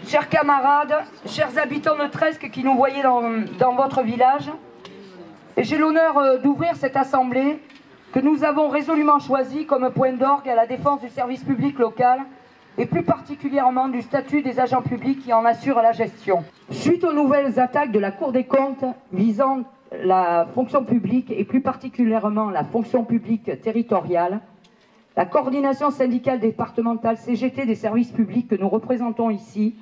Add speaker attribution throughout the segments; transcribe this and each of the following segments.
Speaker 1: Chers camarades, chers habitants de Tresques qui nous voyez dans votre village, j'ai l'honneur d'ouvrir cette assemblée que nous avons résolument choisie comme point d'orgue à la défense du service public local et plus particulièrement du statut des agents publics qui en assurent la gestion. Suite aux nouvelles attaques de la Cour des comptes visant la fonction publique et plus particulièrement la fonction publique territoriale, la coordination syndicale départementale CGT des services publics que nous représentons ici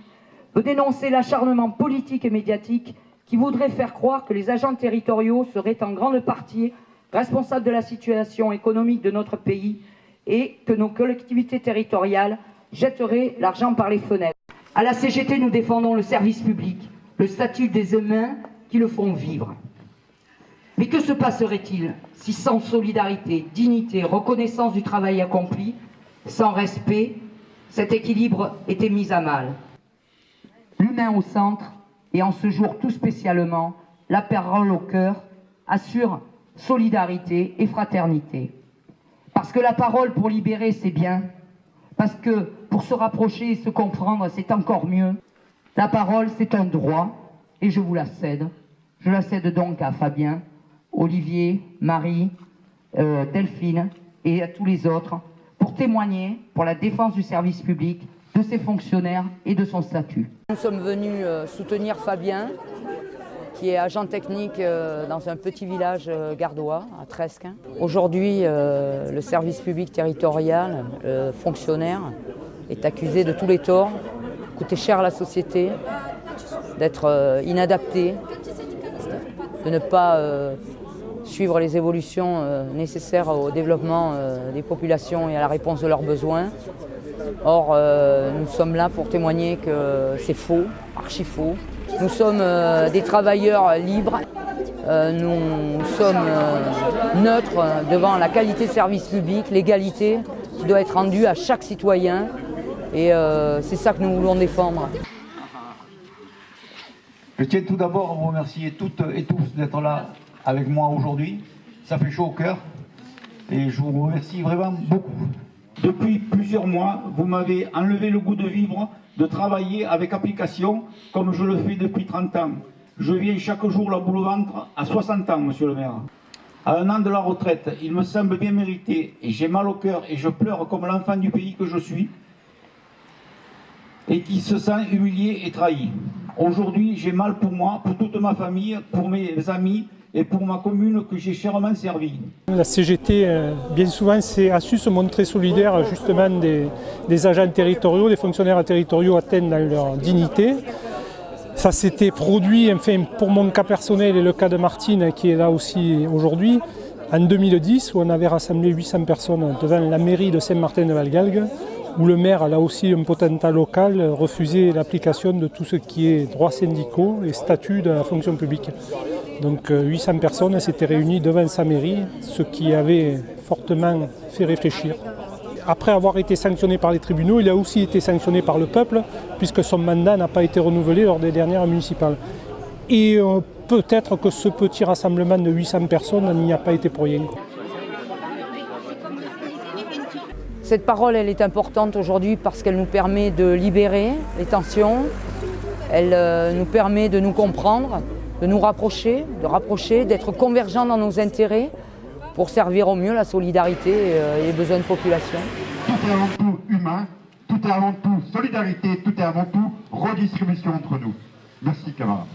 Speaker 1: veut dénoncer l'acharnement politique et médiatique qui voudrait faire croire que les agents territoriaux seraient en grande partie responsables de la situation économique de notre pays et que nos collectivités territoriales jetteraient l'argent par les fenêtres. À la CGT, nous défendons le service public, le statut des humains qui le font vivre. Mais que se passerait-il si sans solidarité, dignité, reconnaissance du travail accompli, sans respect, cet équilibre était mis à mal? L'humain au centre, et en ce jour tout spécialement, la parole au cœur, assure solidarité et fraternité. Parce que la parole pour libérer, c'est bien. Parce que pour se rapprocher et se comprendre, c'est encore mieux. La parole, c'est un droit, et je vous la cède. Je la cède donc à Fabien, Olivier, Marie, Delphine et à tous les autres pour témoigner pour la défense du service public, de ses fonctionnaires et de son statut.
Speaker 2: Nous sommes venus soutenir Fabien, qui est agent technique dans un petit village gardois, à Tresques. Aujourd'hui, le service public territorial, fonctionnaire, est accusé de tous les torts, coûter cher à la société, d'être inadapté, de ne pas suivre les évolutions nécessaires au développement des populations et à la réponse de leurs besoins. Or, nous sommes là pour témoigner que c'est faux, archi faux. Nous sommes des travailleurs libres, nous sommes neutres devant la qualité de service public, l'égalité qui doit être rendue à chaque citoyen et c'est ça que nous voulons défendre.
Speaker 3: Je tiens tout d'abord à vous remercier toutes et tous d'être là avec moi aujourd'hui. Ça fait chaud au cœur et je vous remercie vraiment beaucoup. Depuis plusieurs mois, vous m'avez enlevé le goût de vivre, de travailler avec application, comme je le fais depuis 30 ans. Je viens chaque jour la boule au ventre à 60 ans, monsieur le maire. À un an de la retraite, il me semble bien mérité, et j'ai mal au cœur, et je pleure comme l'enfant du pays que je suis, et qui se sent humilié et trahi. Aujourd'hui, j'ai mal pour moi, pour toute ma famille, pour mes amis, et pour ma commune que j'ai chèrement servie.
Speaker 4: La CGT, bien souvent, a su se montrer solidaire justement des agents territoriaux, des fonctionnaires territoriaux atteints dans leur dignité. Ça s'était produit, enfin, pour mon cas personnel et le cas de Martine, qui est là aussi aujourd'hui, en 2010, où on avait rassemblé 800 personnes devant la mairie de Saint-Martin-de-Valgalgues, où le maire, là aussi un potentat local, refusait l'application de tout ce qui est droits syndicaux et statut de la fonction publique. Donc 800 personnes s'étaient réunies devant sa mairie, ce qui avait fortement fait réfléchir. Après avoir été sanctionné par les tribunaux, il a aussi été sanctionné par le peuple, puisque son mandat n'a pas été renouvelé lors des dernières municipales. Et peut-être que ce petit rassemblement de 800 personnes n'y a pas été pour rien.
Speaker 2: Cette parole, elle est importante aujourd'hui parce qu'elle nous permet de libérer les tensions, elle nous permet de nous comprendre, de nous rapprocher, d'être convergents dans nos intérêts pour servir au mieux la solidarité et les besoins de population.
Speaker 5: Tout est avant tout humain, tout est avant tout solidarité, tout est avant tout redistribution entre nous. Merci camarades.